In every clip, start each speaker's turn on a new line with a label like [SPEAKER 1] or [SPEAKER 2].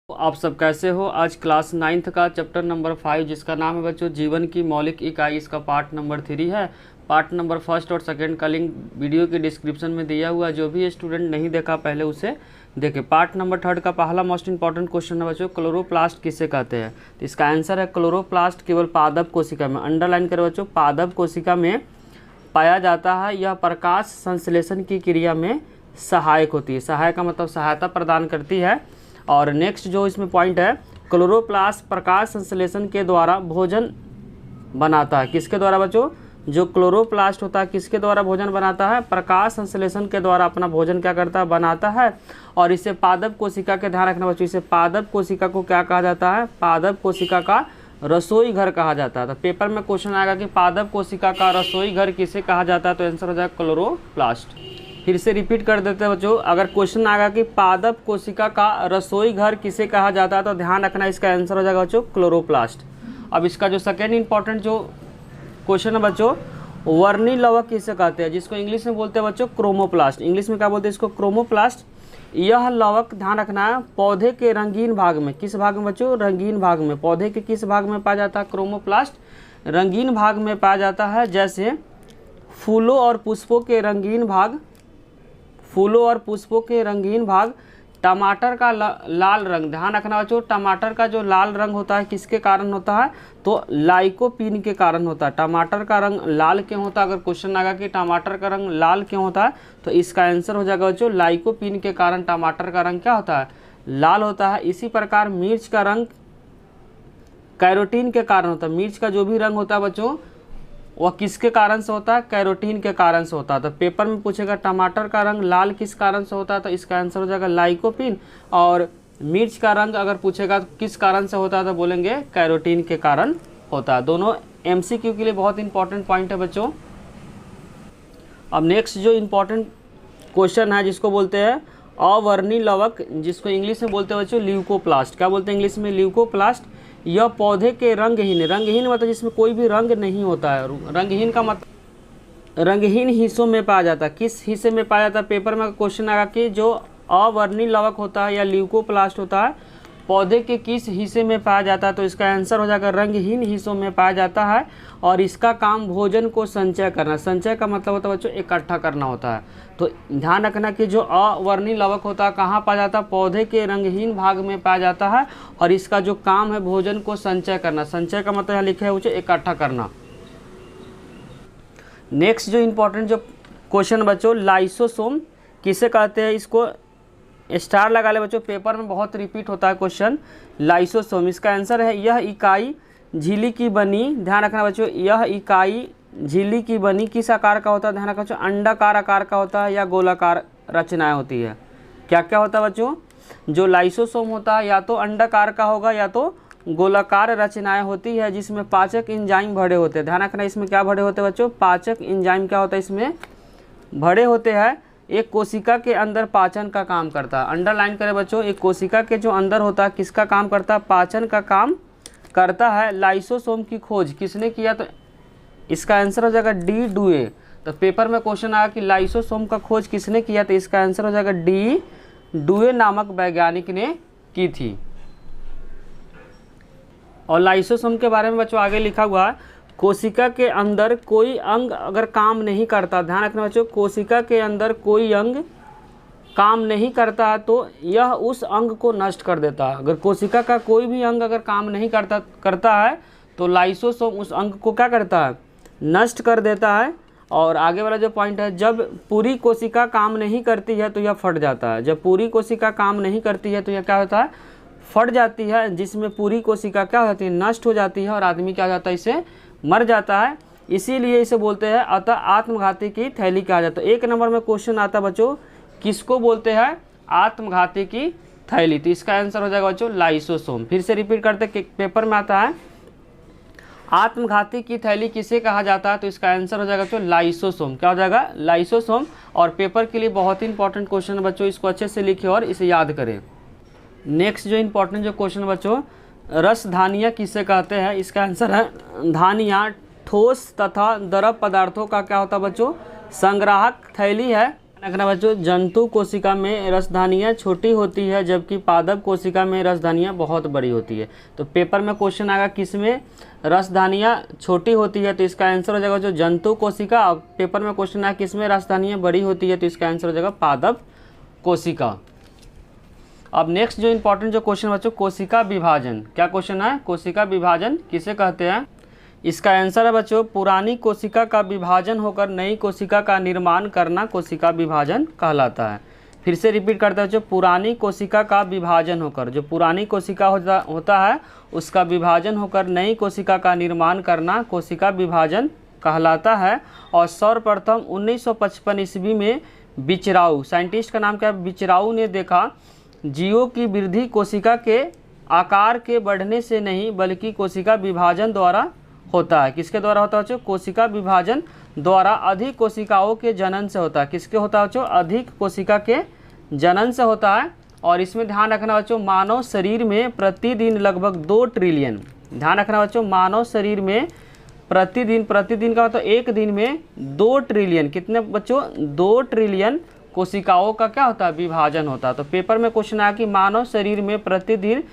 [SPEAKER 1] तो आप सब कैसे हो। आज क्लास 9th का चैप्टर नंबर 5 जिसका नाम है बच्चों जीवन की मौलिक इकाई, इसका पार्ट नंबर 3 है। पार्ट नंबर 1 और 2 का लिंक वीडियो के डिस्क्रिप्शन में दिया हुआ है, जो भी स्टूडेंट नहीं देखा पहले उसे देखे। पार्ट नंबर 3 का पहला मोस्ट इंपॉर्टेंट क्वेश्चन है बच्चों, क्लोरोप्लास्ट किसे कहते हैं। तो इसका आंसर है क्लोरोप्लास्ट केवल पादप कोशिका में, अंडरलाइन करें बच्चों, पादप कोशिका में पाया जाता है। यह प्रकाश संश्लेषण की क्रिया में सहायक होती है। सहायक का मतलब सहायता प्रदान करती है। और नेक्स्ट जो इसमें पॉइंट है, क्लोरोप्लास्ट प्रकाश संश्लेषण के द्वारा भोजन बनाता है। किसके द्वारा बच्चों? जो क्लोरोप्लास्ट होता है किसके द्वारा भोजन बनाता है? प्रकाश संश्लेषण के द्वारा अपना भोजन क्या करता है? बनाता है। और इसे पादप कोशिका के ध्यान रखना बच्चों, इसे पादप कोशिका को क्या कहा जाता है? पादप कोशिका का रसोई घर कहा जाता है। तो पेपर में क्वेश्चन आएगा कि पादप कोशिका का रसोई घर किसे कहा जाता है, तो आंसर हो जाएगा क्लोरोप्लास्ट। फिर से रिपीट कर देते हैं बच्चों, अगर क्वेश्चन आएगा कि पादप कोशिका का रसोई घर किसे कहा जाता है, तो ध्यान रखना इसका आंसर हो जाएगा बच्चों क्लोरोप्लास्ट। अब इसका जो सेकेंड इंपॉर्टेंट जो क्वेश्चन है बच्चों, वर्णी लवक किसे कहते हैं, जिसको इंग्लिश में बोलते हैं बच्चों क्रोमोप्लास्ट। इंग्लिश में क्या बोलते हैं इसको? क्रोमोप्लास्ट। यह लवक ध्यान रखना है पौधे के रंगीन भाग में, किस भाग में बच्चों? रंगीन भाग में। पौधे के किस भाग में पाया जाता है क्रोमोप्लास्ट? रंगीन भाग में पाया जाता है। जैसे फूलों और पुष्पों के रंगीन भाग, फूलों और पुष्पों के रंगीन भाग, टमाटर का लाल रंग। ध्यान रखना बच्चों, टमाटर का जो लाल रंग होता है किसके कारण होता है? तो लाइकोपीन के कारण होता है। टमाटर का रंग लाल क्यों होता है? अगर क्वेश्चन आएगा कि टमाटर का रंग लाल क्यों होता है, तो इसका आंसर हो जाएगा बच्चों लाइकोपीन के कारण टमाटर का रंग क्या होता है? लाल होता है। इसी प्रकार मिर्च का रंग कैरोटीन के कारण होता है। मिर्च का जो भी रंग होता है बच्चों वह किसके कारण से होता है? कैरोटीन के कारण से होता है। तो पेपर में पूछेगा टमाटर का रंग लाल किस कारण से होता है, तो इसका आंसर हो जाएगा लाइकोपीन। और मिर्च का रंग अगर पूछेगा तो किस कारण से होता है, तो बोलेंगे कैरोटीन के कारण होता है। दोनों एमसीक्यू के लिए बहुत इंपॉर्टेंट पॉइंट है बच्चों। अब नेक्स्ट जो इंपॉर्टेंट क्वेश्चन है जिसको बोलते हैं अवर्णी लवक, जिसको इंग्लिश में बोलते हैं बच्चों ल्यूकोप्लास्ट। क्या बोलते हैं इंग्लिश में? ल्यूकोप्लास्ट। यह पौधे के रंगहीन, रंगहीन मतलब जिसमें कोई भी रंग नहीं होता है। रंगहीन का मतलब रंगहीन हिस्सों में पाया जाता है। किस हिस्से में पाया जाता है? पेपर में क्वेश्चन आएगा कि जो अवर्णी लवक होता है या ल्यूकोप्लास्ट होता है पौधे के किस हिस्से में पाया जाता है, तो इसका आंसर हो जाएगा रंगहीन हिस्सों में पाया जाता है। और इसका काम भोजन को संचय करना। संचय का मतलब होता है बच्चों इकट्ठा करना होता है। तो ध्यान रखना कि जो अवर्णी लवक होता है कहाँ पाया जाता है? पौधे के रंगहीन भाग में पाया जाता है। और इसका जो काम है भोजन को संचय करना। संचय का मतलब यहाँ लिखा है बच्चों इकट्ठा करना। नेक्स्ट जो इंपॉर्टेंट जो क्वेश्चन बच्चों, लाइसोसोम किसे कहते हैं? इसको स्टार लगा ले बच्चों, पेपर में बहुत रिपीट होता है क्वेश्चन लाइसोसोम। इसका आंसर है यह इकाई झिल्ली की बनी, ध्यान रखना बच्चों, यह इकाई झिल्ली की बनी किस आकार का होता है? ध्यान रखना बच्चों, अंडाकार आकार का होता है या गोलाकार रचनाएं होती है। क्या क्या होता है बच्चों? जो लाइसोसोम होता है या तो अंडाकार का होगा या तो गोलाकार रचनाएं होती है, जिसमें पाचक एंजाइम भरे होते हैं। ध्यान रखना इसमें क्या भरे होते हैं बच्चों? पाचक एंजाइम क्या होता है इसमें? भरे होते हैं। एक कोशिका के अंदर पाचन का काम करता है। अंडरलाइन करें बच्चों, एक कोशिका के जो अंदर होता है किसका काम करता है? पाचन का काम करता है। लाइसोसोम की खोज किसने किया, तो इसका आंसर हो जाएगा डी डुए। तो पेपर में क्वेश्चन आया कि लाइसोसोम का खोज किसने किया, तो इसका आंसर हो जाएगा डी डुए नामक वैज्ञानिक ने की थी। और लाइसोसोम के बारे में बच्चों आगे लिखा हुआ है, कोशिका के अंदर कोई अंग अगर काम नहीं करता, ध्यान रखना बच्चों, कोशिका के अंदर कोई अंग काम नहीं करता है तो यह उस अंग को नष्ट कर देता है। अगर कोशिका का कोई भी अंग अगर काम नहीं करता है तो लाइसोसोम उस अंग को क्या करता है? नष्ट कर देता है। और आगे वाला जो पॉइंट है, जब पूरी कोशिका काम नहीं करती है तो यह फट जाता है। जब पूरी कोशिका काम नहीं करती है तो यह क्या होता है? फट जाती है, जिसमें पूरी कोशिका क्या होती है? नष्ट हो जाती है और आदमी क्या हो जाता है? इसे मर जाता है। इसीलिए इसे बोलते हैं अतः आत्मघाती की थैली कहा जाता है। एक नंबर में क्वेश्चन आता है बच्चों, किसको बोलते हैं? आत्मघाती की थैली। तो इसका आंसर हो जाएगा बच्चों लाइसोसोम। फिर से रिपीट करते, पेपर में आता है आत्मघाती की थैली किसे कहा जाता है, तो इसका आंसर हो जाएगा बच्चों लाइसोसोम। क्या हो जाएगा? लाइसोसोम। और पेपर के लिए बहुत ही इंपॉर्टेंट क्वेश्चन है बच्चों, इसको अच्छे से लिखें और इसे याद करें। नेक्स्ट जो इंपॉर्टेंट जो क्वेश्चन बच्चों, रसधानियाँ किसे कहते हैं? इसका आंसर है धानियाँ ठोस तथा द्रव पदार्थों का क्या होता है बच्चों? संग्राहक थैली है। रखना बच्चों, जंतु कोशिका में रसधानियाँ छोटी होती है जबकि पादप कोशिका में रसधानियाँ बहुत बड़ी होती है। तो पेपर में क्वेश्चन आएगा किसमें रसधानियाँ छोटी होती है, तो इसका आंसर हो जाएगा जो जंतु कोशिका। और पेपर में क्वेश्चन आएगा किसमें रसधानियाँ बड़ी होती है, तो इसका आंसर हो जाएगा पादप कोशिका। अब नेक्स्ट जो इंपॉर्टेंट जो क्वेश्चन बच्चों, कोशिका विभाजन। क्या क्वेश्चन है? कोशिका विभाजन किसे कहते हैं? इसका आंसर है बच्चों, पुरानी कोशिका का विभाजन होकर नई कोशिका का निर्माण करना कोशिका विभाजन कहलाता है। फिर से रिपीट करते हैं बच्चों, पुरानी कोशिका का विभाजन होकर, जो पुरानी कोशिका होता है उसका विभाजन होकर नई कोशिका का निर्माण करना कोशिका विभाजन कहलाता है। और सर्वप्रथम 1955 ईस्वी में बिचराऊ, साइंटिस्ट का नाम क्या है? बिचराऊ ने देखा जीवों की वृद्धि कोशिका के आकार के बढ़ने से नहीं बल्कि कोशिका विभाजन द्वारा होता है। किसके द्वारा होता है बच्चों? कोशिका विभाजन द्वारा अधिक कोशिकाओं के जनन से होता है। किसके होता है बच्चों? अधिक कोशिका के जनन से होता है। और इसमें ध्यान रखना बच्चों, मानव शरीर में प्रतिदिन लगभग 2 ट्रिलियन, ध्यान रखना बच्चों, मानव शरीर में प्रतिदिन का मतलब एक दिन में 2 ट्रिलियन, कितने बच्चों? 2 ट्रिलियन कोशिकाओं का क्या होता है? विभाजन होता है। तो पेपर में क्वेश्चन आया कि मानव शरीर में प्रतिदिन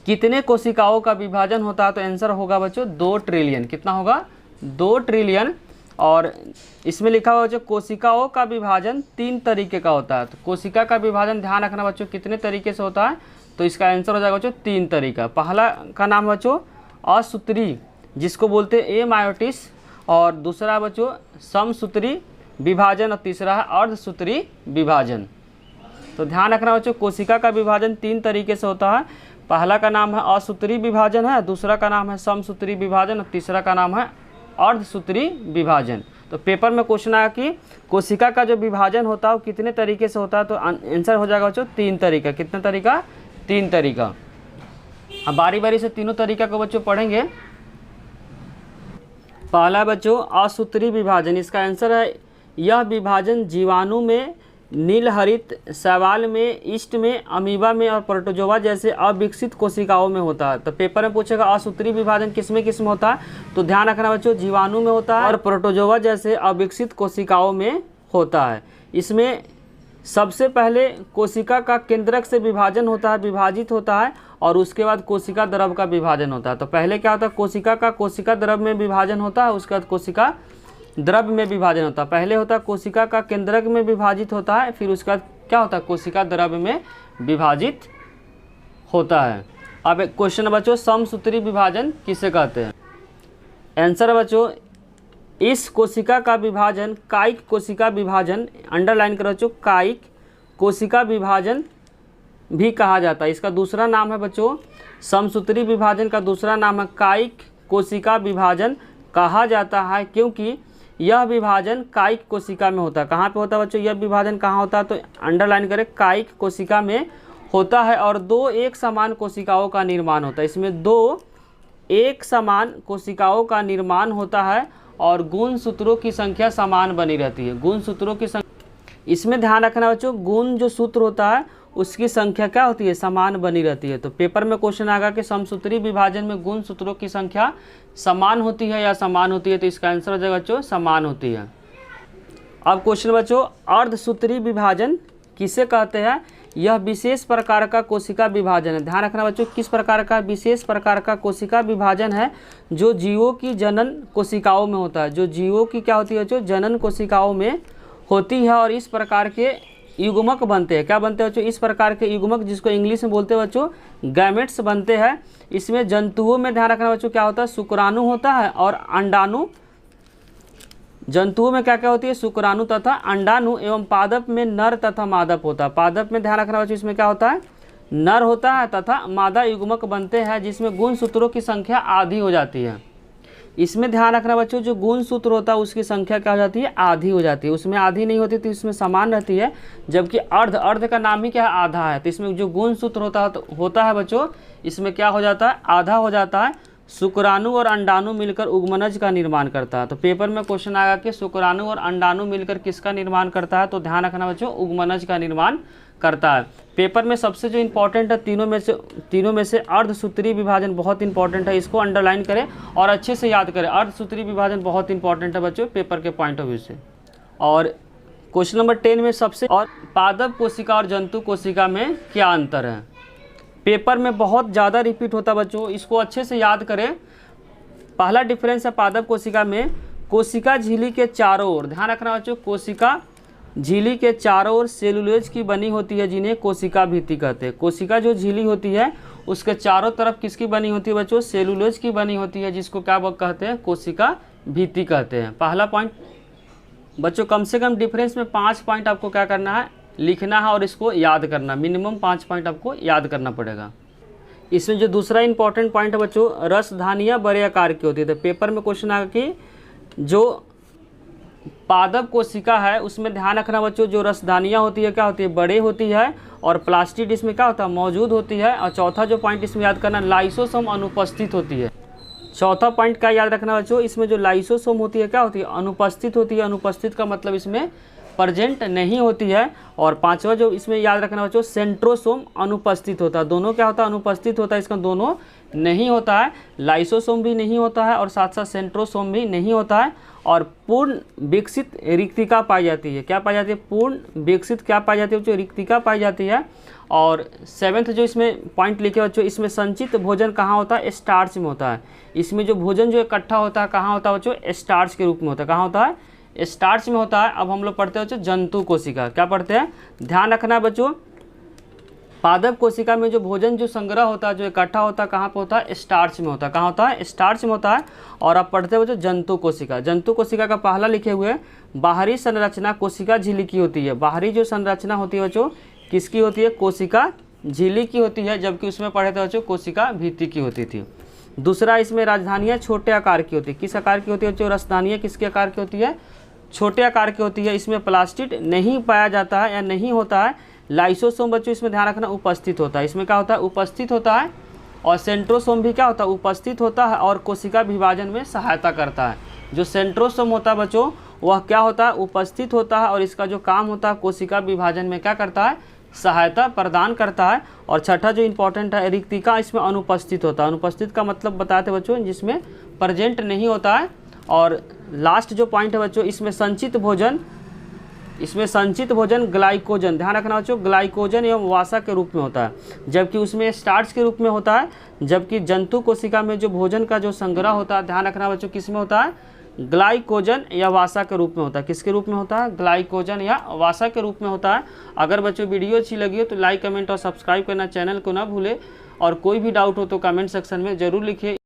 [SPEAKER 1] कितने कोशिकाओं का विभाजन होता है, तो आंसर होगा बच्चों 2 ट्रिलियन। कितना होगा? 2 ट्रिलियन। और इसमें लिखा हुआ बच्चों, कोशिकाओं का विभाजन 3 तरीके का होता है। तो कोशिका का विभाजन ध्यान रखना बच्चों कितने तरीके से होता है, तो इसका आंसर हो जाएगा बच्चों 3 तरीका। पहला का नाम बच्चों असूत्री, जिसको बोलते हैं एमायोटिस, और दूसरा बच्चों समसूत्री विभाजन, और तीसरा है अर्धसूत्री विभाजन। तो ध्यान रखना बच्चों, कोशिका का विभाजन 3 तरीके से होता है। पहला का नाम है असूत्री विभाजन है, दूसरा का नाम है समसूत्री विभाजन, और तीसरा का नाम है अर्धसूत्री विभाजन। तो पेपर में क्वेश्चन आया कि कोशिका का जो विभाजन होता है वो कितने तरीके से होता है, तो आंसर हो जाएगा बच्चों 3 तरीका। कितने तरीका? 3 तरीका। अब बारी बारी से तीनों तरीका को बच्चों पढ़ेंगे। पहला बच्चों असूत्री विभाजन, इसका आंसर है यह विभाजन जीवाणु में, नीलहरित शैवाल में, ईस्ट में, अमीबा में और प्रोटोजोआ जैसे अविकसित कोशिकाओं में होता है। तो पेपर में पूछेगा असूत्री विभाजन किसमें होता है, तो ध्यान रखना बच्चों जीवाणु में होता है और प्रोटोजोआ जैसे अविकसित कोशिकाओं में होता है। इसमें सबसे पहले कोशिका का केंद्रक से विभाजन होता है, विभाजित होता है, और उसके बाद कोशिका द्रव का विभाजन होता है। तो पहले क्या होता है? कोशिका का कोशिका द्रव में विभाजन होता है, उसके बाद कोशिका द्रव में विभाजन होता है। पहले होता है कोशिका का केंद्रक में विभाजित होता है, फिर उसके बाद क्या होता है? कोशिका द्रव में विभाजित होता है। अब क्वेश्चन बच्चों, समसूत्री विभाजन किसे कहते हैं? आंसर बच्चों, इस कोशिका का विभाजन कायिक कोशिका विभाजन, अंडरलाइन करो बच्चों, कायिक कोशिका विभाजन भी कहा जाता है। इसका दूसरा नाम है बच्चों समसूत्री विभाजन का दूसरा नाम है कायिक कोशिका विभाजन कहा जाता है, क्योंकि यह विभाजन कायिक कोशिका में होता है। कहाँ पे होता है बच्चों? यह विभाजन कहाँ होता है, तो अंडरलाइन करें, कायिक कोशिका में होता है। और 2 एक समान कोशिकाओं का निर्माण होता है। इसमें 2 एक समान कोशिकाओं का निर्माण होता है और गुणसूत्रों की संख्या समान बनी रहती है। गुणसूत्रों की संख्या, इसमें ध्यान रखना बच्चों, गुण जो सूत्र होता है उसकी संख्या क्या होती है? समान बनी रहती है। तो पेपर में क्वेश्चन आएगा कि समसूत्री विभाजन में गुण सूत्रों की संख्या समान होती है या समान होती है, तो इसका आंसर हो जाएगा बच्चों समान होती है। अब क्वेश्चन बच्चों, अर्धसूत्री विभाजन किसे कहते हैं? यह विशेष प्रकार का कोशिका विभाजन है। ध्यान रखना बच्चों, किस प्रकार का? विशेष प्रकार का कोशिका विभाजन है जो जीवों की जनन कोशिकाओं में होता है। जो जीवों की क्या होती है बच्चों? जनन कोशिकाओं में होती है। और इस प्रकार के युग्मक बनते हैं। क्या बनते हैं बच्चों? इस प्रकार के युग्मक, जिसको इंग्लिश में बोलते हैं बच्चों गैमेट्स बनते हैं। इसमें जंतुओं में ध्यान रखना बच्चों क्या होता है? शुक्राणु होता है और अंडाणु। जंतुओं में क्या क्या होती है? शुक्राणु तथा अंडाणु। एवं पादप में नर तथा मादप होता है। पादप में ध्यान रखना बच्चों इसमें क्या होता है? नर होता है तथा मादा युग्मक बनते हैं, जिसमें गुणसूत्रों की संख्या आधी हो जाती है। इसमें ध्यान रखना बच्चों, जो गुण सूत्र होता है उसकी संख्या क्या हो जाती है? आधी हो जाती है। उसमें आधी नहीं होती तो इसमें समान रहती है, जबकि अर्ध का नाम ही क्या है? आधा है। तो इसमें जो गुण सूत्र होता है बच्चों, इसमें क्या हो जाता है? आधा हो जाता है। शुक्राणु और अंडाणु मिलकर उगमनज का निर्माण करता है। तो पेपर में क्वेश्चन आएगा कि शुक्राणु और अंडाणु मिलकर किसका निर्माण करता है, तो ध्यान रखना बच्चों उगमनज का निर्माण करता है। पेपर में सबसे जो इंपॉर्टेंट है तीनों में से अर्धसूत्री विभाजन बहुत इंपॉर्टेंट है, इसको अंडरलाइन करें और अच्छे से याद करें। अर्धसूत्री विभाजन बहुत इंपॉर्टेंट है बच्चों पेपर के पॉइंट ऑफ व्यू से। और क्वेश्चन नंबर 10 में सबसे और पादप कोशिका और जंतु कोशिका में क्या अंतर है। पेपर में बहुत ज़्यादा रिपीट होता बच्चों, इसको अच्छे से याद करें। पहला डिफरेंस है पादप कोशिका में, कोशिका झिल्ली के चारों ओर, ध्यान रखना बच्चों, कोशिका झिल्ली के चारों ओर सेलुलोज की बनी होती है जिन्हें कोशिका भित्ति कहते हैं। कोशिका जो झिल्ली होती है उसके चारों तरफ किसकी बनी होती है बच्चों, सेलुलोज की बनी होती है, जिसको क्या कहते हैं, कोशिका भित्ति कहते हैं। पहला पॉइंट बच्चों, कम से कम डिफरेंस में 5 पॉइंट आपको क्या करना है, लिखना है और इसको याद करना, मिनिमम 5 पॉइंट आपको याद करना पड़ेगा। इसमें जो दूसरा इंपॉर्टेंट पॉइंट है बच्चों, रसधानियाँ बड़े आकार की होती है। तो पेपर में क्वेश्चन आएगा कि जो पादप कोशिका है उसमें ध्यान रखना बच्चों, जो रसधानियाँ होती है क्या होती है, बड़े होती है, और प्लास्टिड इसमें क्या होता है, मौजूद होती है। और चौथा जो पॉइंट इसमें याद करना, लाइसोसोम अनुपस्थित होती है। चौथा पॉइंट क्या याद रखना बच्चों, इसमें जो लाइसोसोम होती है क्या होती है, अनुपस्थित होती है। अनुपस्थित का मतलब इसमें प्रेजेंट नहीं होती है। और पांचवा जो इसमें याद रखना बच्चों, सेंट्रोसोम अनुपस्थित होता है। दोनों क्या होता है, अनुपस्थित होता है, इसका दोनों नहीं होता है, लाइसोसोम भी नहीं होता है और साथ साथ सेंट्रोसोम भी नहीं होता है। और पूर्ण विकसित रिक्तिका पाई जाती है। क्या पाई जाती है, पूर्ण विकसित क्या पाई जाती है बच्चों, रिक्तिका पाई जाती है। और 7th जो इसमें पॉइंट लिखे बच्चों, इसमें संचित भोजन कहाँ होता है, स्टार्च में होता है। इसमें जो भोजन जो इकट्ठा होता है कहाँ होता है बच्चों, स्टार्च के रूप में होता है। कहाँ होता है, स्टार्च में होता है। अब हम लोग पढ़ते हैं बच्चों जंतु कोशिका, क्या पढ़ते हैं, ध्यान रखना है बच्चों, पादप कोशिका में जो भोजन जो संग्रह होता है, जो इकट्ठा होता है, कहाँ पे होता है, स्टार्च में होता है। कहाँ होता है, स्टार्च में होता है। और आप पढ़ते हैं बच्चों जंतु कोशिका। जंतु कोशिका का पहला लिखे हुए, बाहरी संरचना कोशिका झिल्ली की होती है। बाहरी जो संरचना होती है बच्चों किसकी होती है, कोशिका झिल्ली की होती है, जबकि उसमें पढ़े थे बच्चों कोशिका भित्ति की होती थी। दूसरा, इसमें राजधानियाँ छोटे आकार की होती है। किस आकार की होती है बच्चों, राजधानियाँ किसके आकार की होती है, छोटे आकार की होती है। इसमें प्लास्टिड नहीं पाया जाता है या नहीं होता है। लाइसोसोम बच्चों इसमें ध्यान रखना उपस्थित होता है। इसमें क्या होता है, उपस्थित होता है। और सेंट्रोसोम भी क्या होता है, उपस्थित होता है और कोशिका विभाजन में सहायता करता है। जो सेंट्रोसोम होता है बच्चों वह क्या होता है, उपस्थित होता है और इसका जो काम होता है कोशिका विभाजन में क्या करता है, सहायता प्रदान करता है। और छठा जो इंपॉर्टेंट है, रिक्तिका इसमें अनुपस्थित होता है। अनुपस्थित का मतलब बताए थे बच्चों, जिसमें प्रेजेंट नहीं होता है। और लास्ट जो पॉइंट है बच्चों, इसमें संचित भोजन ग्लाइकोजन, ध्यान रखना बच्चों, ग्लाइकोजन एवं वासा के रूप में होता है, जबकि उसमें स्टार्च के रूप में होता है। जबकि जंतु कोशिका में जो भोजन का जो संग्रह होता है, ध्यान रखना बच्चों, किस में होता है, ग्लाइकोजन या वासा के रूप में होता है। किसके रूप में होता है, ग्लाइकोजन या वासा के रूप में होता है। अगर बच्चों वीडियो अच्छी लगी हो तो लाइक, कमेंट और सब्सक्राइब करना, चैनल को ना भूले। और कोई भी डाउट हो तो कमेंट सेक्शन में ज़रूर लिखिए।